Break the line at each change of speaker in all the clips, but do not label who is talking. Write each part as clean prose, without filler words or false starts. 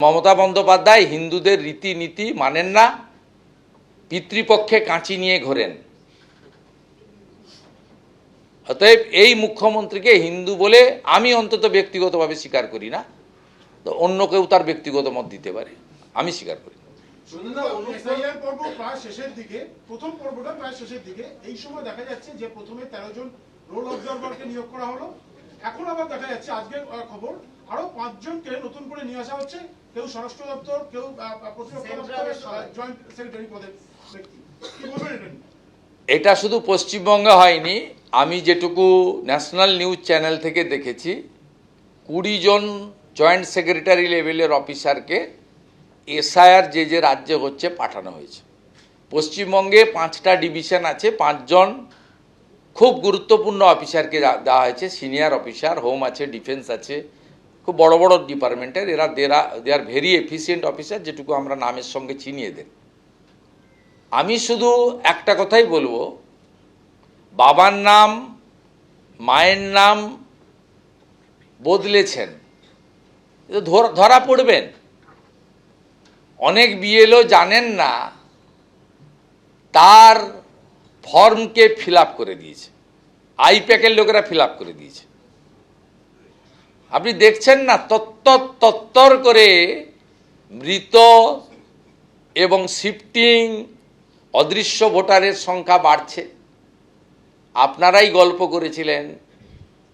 মমতা বন্দ্যোপাধ্যায় হিন্দুদের রীতিনীতি মানেন না, পিতৃপক্ষে কাঁচি নিয়ে ঘোরেন। অতএব এই মুখ্যমন্ত্রীকে হিন্দু বলে আমি অন্তত ব্যক্তিগতভাবে স্বীকার করি না, তো অন্য কেউ তার ব্যক্তিগত মত দিতে পারে, আমি স্বীকার করি না।
প্রথম পর্বটা প্রায় শেষের দিকে, এই সময় দেখা যাচ্ছে যে প্রথমে 13 জন রোল অবজারভারকে নিয়োগ করা হলো, এখন আবার দেখা যাচ্ছে আজকের খবর আরো 5 জনকে নতুন করে নিয়ে আসা হচ্ছে, কেউ স্বরাষ্ট্র দপ্তর, কেউ প্রতিরক্ষা দপ্তরের জয়েন্ট সেক্রেটারি পদের ব্যক্তি। কি বলবেন এটা?
এটা শুধু পশ্চিমবঙ্গে হয়নি, আমি যেটুকু ন্যাশনাল নিউজ চ্যানেল থেকে দেখেছি 20 জন জয়েন্ট সেক্রেটারি লেভেলের অফিসারকে এসআইআর যে রাজ্যে হচ্ছে পাঠানো হয়েছে। পশ্চিমবঙ্গে 5টা ডিভিশন আছে, 5 জন খুব গুরুত্বপূর্ণ অফিসারকে দেওয়া হয়েছে, সিনিয়র অফিসার, হোম আছে, ডিফেন্স আছে, খুব বড় বড় ডিপার্টমেন্টের। দে আর ভেরি এফিসিয়েন্ট অফিসার, যেটুকু আমরা নামের সঙ্গে চিনিয়ে দেন। আমি শুধু একটা কথাই বলবো, বাবার নাম মায়ের নাম বদলেছেন, ধরা পড়বেন। অনেক বিএলও জানেন না তার ফর্মকে ফিল আপ করে দিয়েছে, আইপ্যাকের লোকেরা ফিল আপ করে দিয়েছে। আপনি দেখছেন না তত্তর করে মৃত এবং শিফটিং অদৃশ্য ভোটারের সংখ্যা বাড়ছে। আপনারাই গল্প করেছিলেন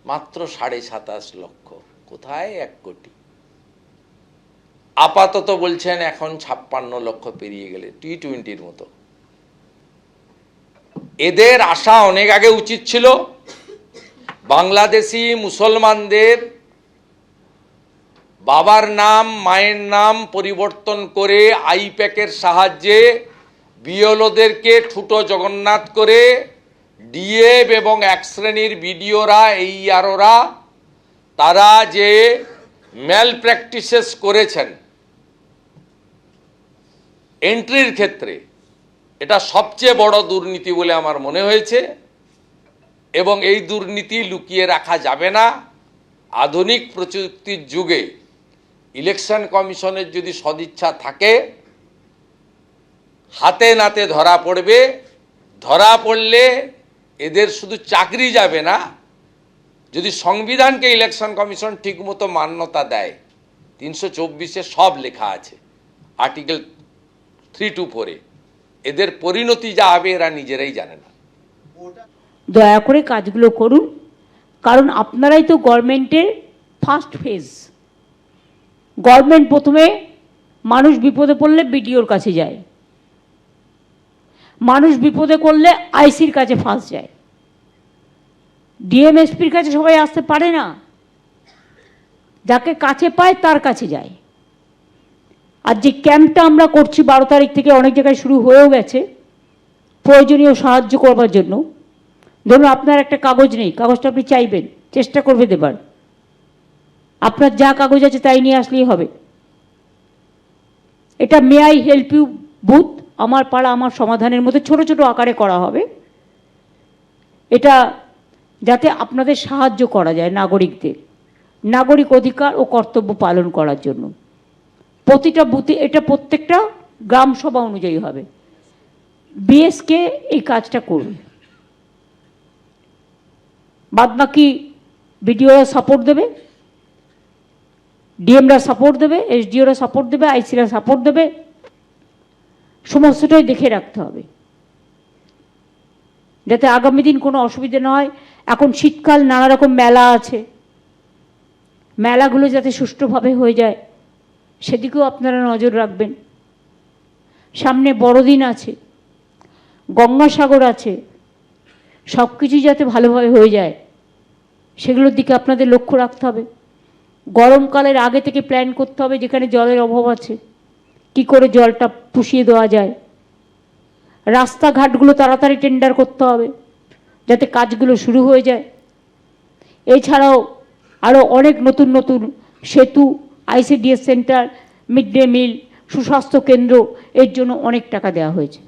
মাত্র 27.5 লক্ষ, কোথায় 1 কোটি। আপাতত বলছেন এখন 56 লক্ষ পেরিয়ে গেলে, T20-র মতো। এদের আশা অনেক আগে উচিত ছিল। বাংলাদেশি মুসলমানদের বাবার নাম মায়ের নাম পরিবর্তন করে আইপ্যাকের সাহায্যে বিএলওদেরকে ঠুটো জগন্নাথ করে ডিএফ এবং 1 শ্রেণীর বিডিওরা, এইআরওরা তারা যে ম্যাল প্র্যাকটিসেস করেছেন এন্ট্রির ক্ষেত্রে, এটা সবচেয়ে বড় দুর্নীতি বলে আমার মনে হয়েছে, এবং এই দুর্নীতি লুকিয়ে রাখা যাবে না। আধুনিক প্রযুক্তির যুগে ইলেকশন কমিশনের যদি সদিচ্ছা থাকে, হাতে নাতে ধরা পড়বে। ধরা পড়লে এদের শুধু চাকরি যাবে না, যদি সংবিধানকে ইলেকশন কমিশন ঠিকমতো মান্যতা দেয়, 324-এ সব লেখা আছে, আর্টিকেল 3-4-এ, এদের পরিণতি যা হবে এরা নিজেরাই জানে না।
দয়া করে কাজগুলো করুন, কারণ আপনারাই তো গভর্নমেন্টের ফার্স্ট ফেজ। গভর্নমেন্ট প্রথমে মানুষ বিপদে পড়লে বিডিওর কাছে যায়, মানুষ বিপদে করলে আইসির কাছে ফার্স্ট যায়, ডিএমএসপির কাছে সবাই আসতে পারে না, যাকে কাছে পায় তার কাছে যায়। আর যে ক্যাম্পটা আমরা করছি 12 তারিখ থেকে অনেক জায়গায় শুরু হয়েও গেছে, প্রয়োজনীয় সাহায্য করবার জন্য। ধরুন আপনার একটা কাগজ নেই, কাগজটা আপনি চাইবেন, চেষ্টা করবে দেবার, আপনার যা কাগজ আছে তাই নিয়ে আসলেই হবে। এটা may I help you booth, আমার পাড়া আমার সমাধানের মধ্যে ছোট ছোট আকারে করা হবে, এটা যাতে আপনাদের সাহায্য করা যায় নাগরিকদের নাগরিক অধিকার ও কর্তব্য পালন করার জন্য। প্রতিটা বুথে এটা প্রত্যেকটা গ্রাম সভা অনুযায়ী হবে। বিএসকে এই কাজটা করবে, বাদবাকি বিডিওরা সাপোর্ট দেবে, ডিএমরা সাপোর্ট দেবে, এসডিওরা সাপোর্ট দেবে, আইসিরা সাপোর্ট দেবে। সমস্তটাই দেখে রাখতে হবে যাতে আগামী দিন কোনো অসুবিধা না হয়। এখন শীতকাল, নানা রকম মেলা আছে, মেলাগুলো যাতে সুষ্ঠুভাবে হয়ে যায় সেদিকেও আপনারা নজর রাখবেন। সামনে বড়দিন আছে, গঙ্গাসাগর আছে, সব কিছুই যাতে ভালোভাবে হয়ে যায় সেগুলোর দিকে আপনাদের লক্ষ্য রাখতে হবে। গরমকালের আগে থেকে প্ল্যান করতে হবে, যেখানে জলের অভাব আছে কি করে জলটা পুষিয়ে দেওয়া যায়। রাস্তাঘাটগুলো তাড়াতাড়ি টেন্ডার করতে হবে যাতে কাজগুলো শুরু হয়ে যায়। এছাড়াও আরও অনেক নতুন নতুন সেতু, ICDS centre, mid day meal, সুস্বাস্থ্য কেন্দ্র, এর জন্য অনেক টাকা দেওয়া হয়েছে।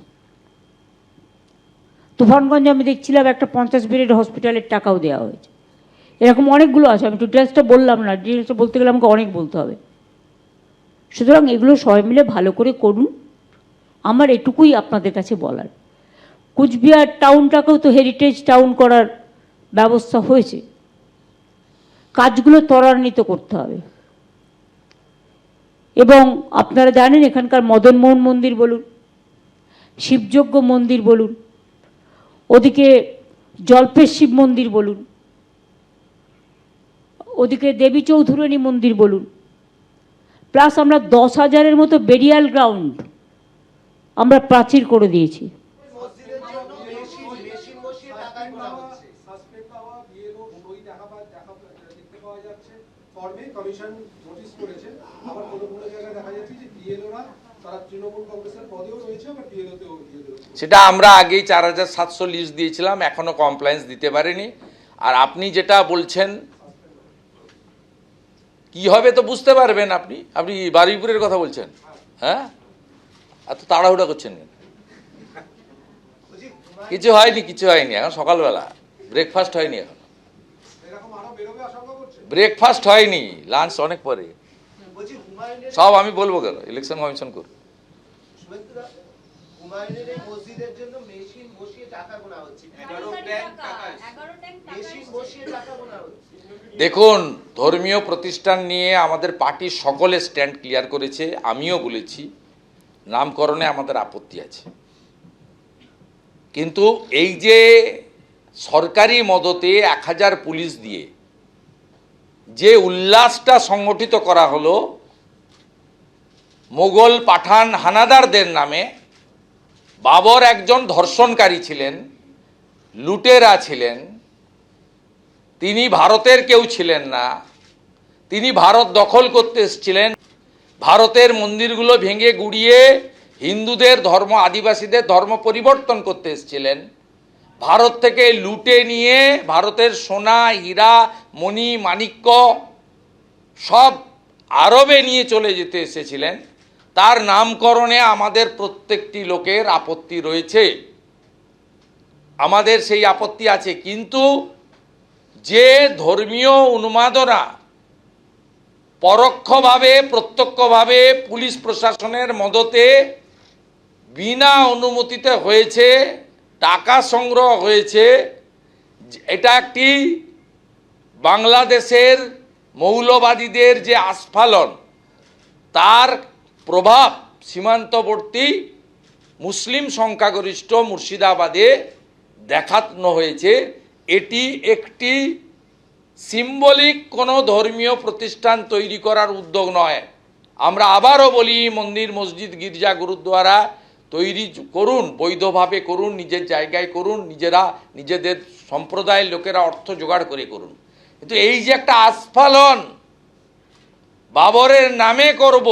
তুফানগঞ্জে আমি দেখছিলাম একটা 50 বেডের হসপিটালের টাকাও দেওয়া হয়েছে। এরকম অনেকগুলো আছে, আমি ডিটেলসটা বললাম না, ডিটেলসটা বলতে গেলে আমাকে অনেক বলতে হবে। সুতরাং এগুলো সবাই মিলে ভালো করে করুন, আমার এটুকুই আপনাদের কাছে বলার। কুচবিহার টাউনটাকেও তো হেরিটেজ টাউন করার ব্যবস্থা হয়েছে, কাজগুলো ত্বরান্বিত করতে হবে। এবং আপনারা জানেন এখানকার মদনমোহন মন্দির বলুন, শিবযজ্ঞ মন্দির বলুন, ওদিকে জল্পেশ শিব মন্দির বলুন, ওদিকে দেবী চৌধুরানী মন্দির বলুন, প্লাস আমরা 10,000-এর মতো বেরিয়াল গ্রাউন্ড আমরা প্রাচীর করে দিয়েছি।
মসজিদের জন্য মেশিন বসিয়ে টাকা তোলা হচ্ছে।
সাসপেক্ট হওয়া বিএলও সই দেখতে পাওয়া যাচ্ছে, ফর্মে কমিশন নোটিশ করেছে। আবার কোনো কোনো জায়গায় দেখা যাচ্ছে যে বিএলওরা তারা তৃণমূল কংগ্রেসের পদেও রয়েছে, আবার বিএলওতেও রয়েছে।
সেটা আমরা আগেই 4,700 লিস্ট দিয়েছিলাম, এখনো কমপ্লায়েন্স দিতে পারেনি। আর আপনি যেটা বলছেন কি হবে তো বুঝতে পারবেন। আপনি বারুইপুরের কথা বলছেন, হ্যাঁ? এত তাড়াহুড়া করছেন কেন? কিছু হয়নি এখন সকালবেলা ব্রেকফাস্ট হয়নি, এখন
এরকম আরো বেরোবে আশঙ্কা করছে।
ব্রেকফাস্ট হয়নি, লাঞ্চ অনেক পরে।
বলছি হুমায়ুনের
সব আমি বলবো কেন, ইলেকশন কমিশন করুন।
শুভেন্দুরা, হুমায়ুনের এই মসজিদের জন্য মেশিন বসিয়ে টাকা গোনা হচ্ছে। 11 ট্যাঙ্ক মেশিন বসিয়ে টাকা গোনা হচ্ছে।
দেখুন, ধর্মীয় প্রতিষ্ঠান নিয়ে আমাদের পার্টির সকলে স্ট্যান্ড ক্লিয়ার করেছে, আমিও বলেছি নামকরণে আমাদের আপত্তি আছে। কিন্তু এই যে সরকারি মদতে 1000 পুলিশ দিয়ে যে উল্লাসটা সংগঠিত করা হলো মোগল পাঠান হানাদারদের নামে, বাবর একজন ধর্ষণকারী ছিলেন, লুটেরা ছিলেন, তিনি ভারতের কেউ ছিলেন না, তিনি ভারত দখল করতে এসেছিলেন, ভারতের মন্দিরগুলো ভেঙে গুড়িয়ে হিন্দুদের ধর্ম, আদিবাসীদের ধর্ম পরিবর্তন করতে এসেছিলেন, ভারত থেকে লুটে নিয়ে ভারতের সোনা, হীরা, মণি, মাণিক্য সব আরবে নিয়ে চলে যেতে এসেছিলেন। তার নামকরণে আমাদের প্রত্যেকটি লোকের আপত্তি রয়েছে, আমাদের সেই আপত্তি আছে। কিন্তু যে ধর্মীয় উন্মাদনা পরোক্ষভাবে প্রত্যক্ষভাবে পুলিশ প্রশাসনের মদতে বিনা অনুমতিতে হয়েছে, টাকা সংগ্রহ হয়েছে, এটা একটি বাংলাদেশের মৌলবাদীদের যে আস্ফালন, তার প্রভাব সীমান্তবর্তী মুসলিম সংখ্যাগরিষ্ঠ মুর্শিদাবাদে দেখানো হয়েছে। এটি একটি সিম্বলিক কোনো ধর্মীয় প্রতিষ্ঠান তৈরি করার উদ্যোগ নয়। আমরা আবারও বলি, মন্দির, মসজিদ, গির্জা, গুরুদ্বারা তৈরি করুন, বৈধভাবে করুন, নিজের জায়গায় করুন, নিজেদের সম্প্রদায়ের লোকেরা অর্থ জোগাড় করে করুন। কিন্তু এই যে একটা আস্ফালন বাবরের নামে করব,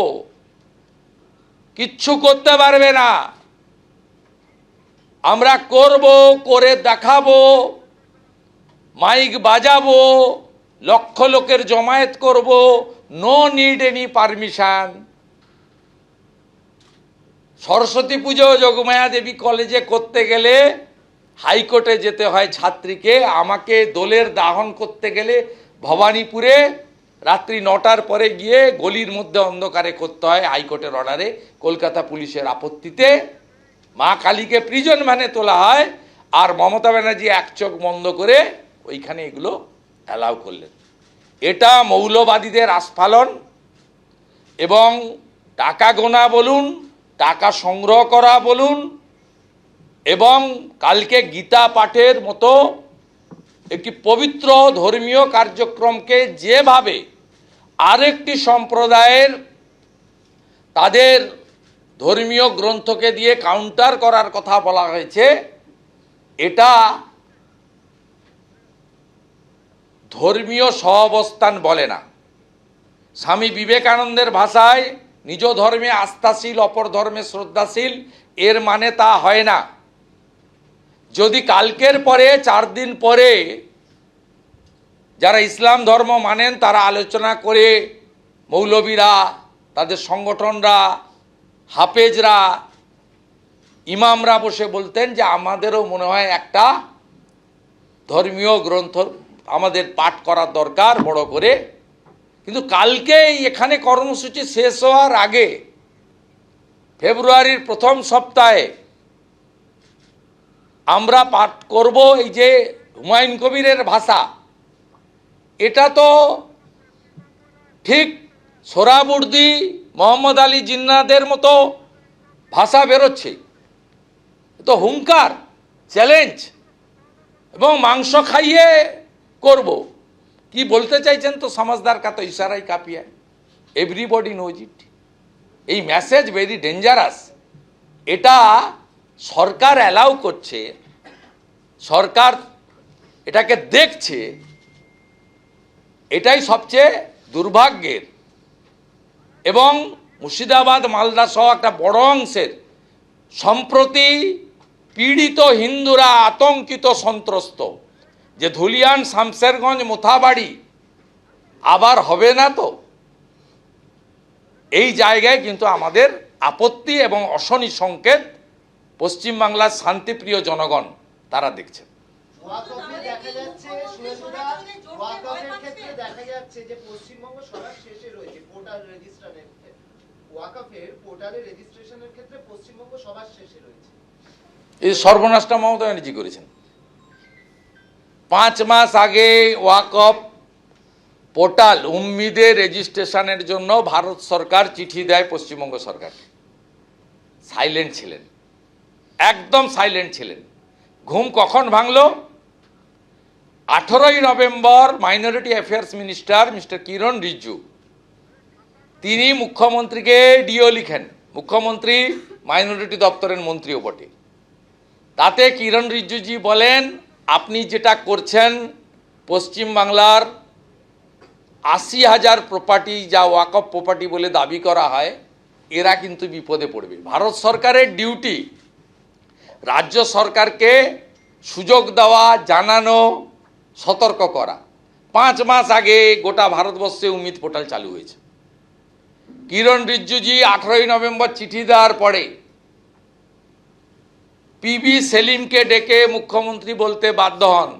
কিচ্ছু করতে পারবে না। আমরা করব, করে দেখাবো, মাইক বাজাবো, লক্ষ লোকের জমায়েত করব, no need any permission. Saraswati Puja Jogmaya দেবী কলেজে করতে গেলে হাইকোর্টে যেতে হয় ছাত্রীকে, আমাকে দোলের দাহন করতে গেলে ভবানীপুরে রাত্রি 9টার পরে গিয়ে গলির মধ্যে অন্ধকারে করতে হয় হাইকোর্টের অর্ডারে, কলকাতা পুলিশের আপত্তিতে। মা কালীকে প্রিজন ভ্যানে তোলা হয়, আর মমতা ব্যানার্জি এক চোখ বন্ধ করে ওইখানে এগুলো অ্যালাউ করলেন। এটা মৌলবাদীদের আস্ফালন এবং টাকা গোনা বলুন, টাকা সংগ্রহ করা বলুন, এবং কালকে গীতা পাঠের মতো একটি পবিত্র ধর্মীয় কার্যক্রমকে যেভাবে আরেকটি সম্প্রদায়ের তাদের ধর্মীয় গ্রন্থকে দিয়ে কাউন্টার করার কথা বলা হয়েছে, এটা ধর্মীয় সহাবস্থান বলে না। স্বামী বিবেকানন্দের ভাষায় নিজ ধর্মে আস্থাশীল, অপর ধর্মে শ্রদ্ধাশীল, এর মানে তা হয় না। যদি কালকের পরে 4 দিন পরে যারা ইসলাম ধর্ম মানেন তারা আলোচনা করে, মৌলবীরা, তাদের সংগঠনরা, হাফেজরা, ইমামরা বসে বলতেন যে আমাদেরও মনে হয় একটা ধর্মীয় গ্রন্থ আমাদের পাঠ করার দরকার বড় করে, কিন্তু কালকেই এখানে কর্মসূচি শেষ হওয়ার আগে ফেব্রুয়ারির প্রথম সপ্তাহে আমরা পাঠ করব এই যে হুমায়ুন কবিরের ভাষা। এটা তো ঠিক সোহরাবুর্দি, মোহাম্মদ আলী জিন্নাহদের মতো ভাষা বেরোচ্ছে। তো হুঙ্কার, চ্যালেঞ্জ এবং মাংস খাইয়ে করব। কি বলতে চাইছেন তো সমাজদার কা তো ইশারাই কাপিয়া, এভরিবডি নোজ ইট। এই মেসেজ ভেরি ডেঞ্জারাস। এটা সরকার অ্যালাউ করছে, সরকার এটাকে দেখছে, এটাই সবচেয়ে দুর্ভাগ্যের। এবং মুর্শিদাবাদ, মালদা সহ একটা বড় অংশের সম্প্রতি পীড়িত হিন্দুরা আতঙ্কিত, সন্ত্রস্ত, যে ধুলিয়ান, শামশেরগঞ্জ, মোথাবাড়ি আবার হবে না তো। এই জায়গায় কিন্তু আমাদের আপত্তি এবং অশনি সংকেত পশ্চিমবাংলার শান্তিপ্রিয় জনগণ তারা দেখছেন।
ওয়াকফে দেখা যাচ্ছে, সুরেশদা, ওয়াকফের ক্ষেত্রে দেখা যাচ্ছে যে পশ্চিমবঙ্গ সবার শেষে রয়েছে পোর্টাল রেজিস্ট্রেশনের ক্ষেত্রে। ওয়াকফের পোর্টালে রেজিস্ট্রেশনের ক্ষেত্রে পশ্চিমবঙ্গ সবার শেষে রয়েছে।
এই সর্বনাশটা মমতা ব্যানার্জি করেছেন। 5 মাস আগে ওয়াকফ পোর্টাল উম্মিদের রেজিস্ট্রেশনের জন্য ভারত সরকার চিঠি দেয় পশ্চিমবঙ্গ সরকারকে। সাইলেন্ট ছিলেন, একদম সাইলেন্ট ছিলেন। ঘুম কখন ভাঙল? 18ই November minority affairs minister mister Kiran Rijiju তিনি মুখ্যমন্ত্রীকে ডিও লিখেন। মুখ্যমন্ত্রী মাইনরিটি দপ্তরের মন্ত্রীও বটে। তাতে কিরণ রিজিজুজি বলেন, আপনি যেটা করছেন পশ্চিমবাংলার 80,000 প্রপার্টি, যা ওয়াকফ প্রপার্টি বলে দাবি করা হয়, এরা কিন্তু বিপদে পড়বে। ভারত সরকারের ডিউটি রাজ্য সরকারকে সুযোগ দেওয়া, জানানো, সতর্ক করা। 5 মাস আগে গোটা ভারতবর্ষে উম্মিদ পোর্টাল চালু হয়েছে। কিরণ রিজিজুজি 18ই নভেম্বর চিঠি দেওয়ার পরে পিবি সেলিমকে ডেকে মুখ্যমন্ত্রী বলতে বাধ্য হন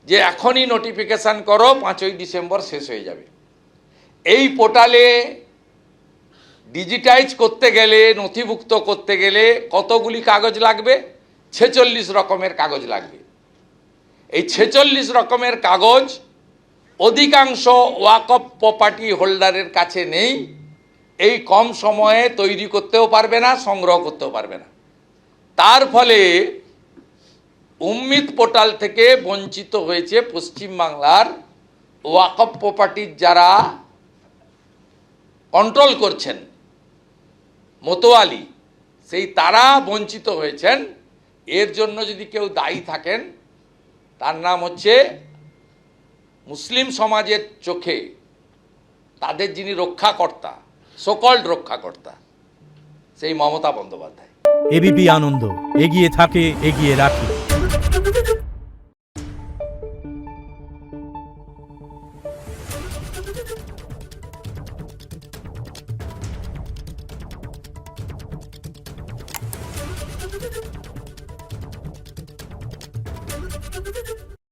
যে এখনই নোটিফিকেশন করো, 5ই ডিসেম্বর শেষ হয়ে যাবে। এই পোর্টালে ডিজিটাইজ করতে গেলে, নথিভুক্ত করতে গেলে কতগুলি কাগজ লাগবে? 46 রকমের কাগজ লাগবে। এই 46 রকমের কাগজ অধিকাংশ ওয়াকফ প্রপার্টি হোল্ডারের কাছে নেই। এই কম সময়ে তৈরি করতেও পারবে না, সংগ্রহ করতেও পারবে না। তার ফলে উম্মিদ পোর্টাল থেকে বঞ্চিত হয়েছে পশ্চিমবাংলার ওয়াকফ প্রপার্টির যারা কন্ট্রোল করছেন, মোতোয়ালি, সেই তারা বঞ্চিত হয়েছেন। এর জন্য যদি কেউ দায়ী থাকেন, তার নাম হচ্ছে মুসলিম সমাজের চোখে তাদের যিনি রক্ষাকর্তা, সোকল্ড রক্ষাকর্তা, সেই মমতা বন্দ্যোপাধ্যায়।
এবিপি আনন্দ, এগিয়ে থাকে, এগিয়ে রাখে।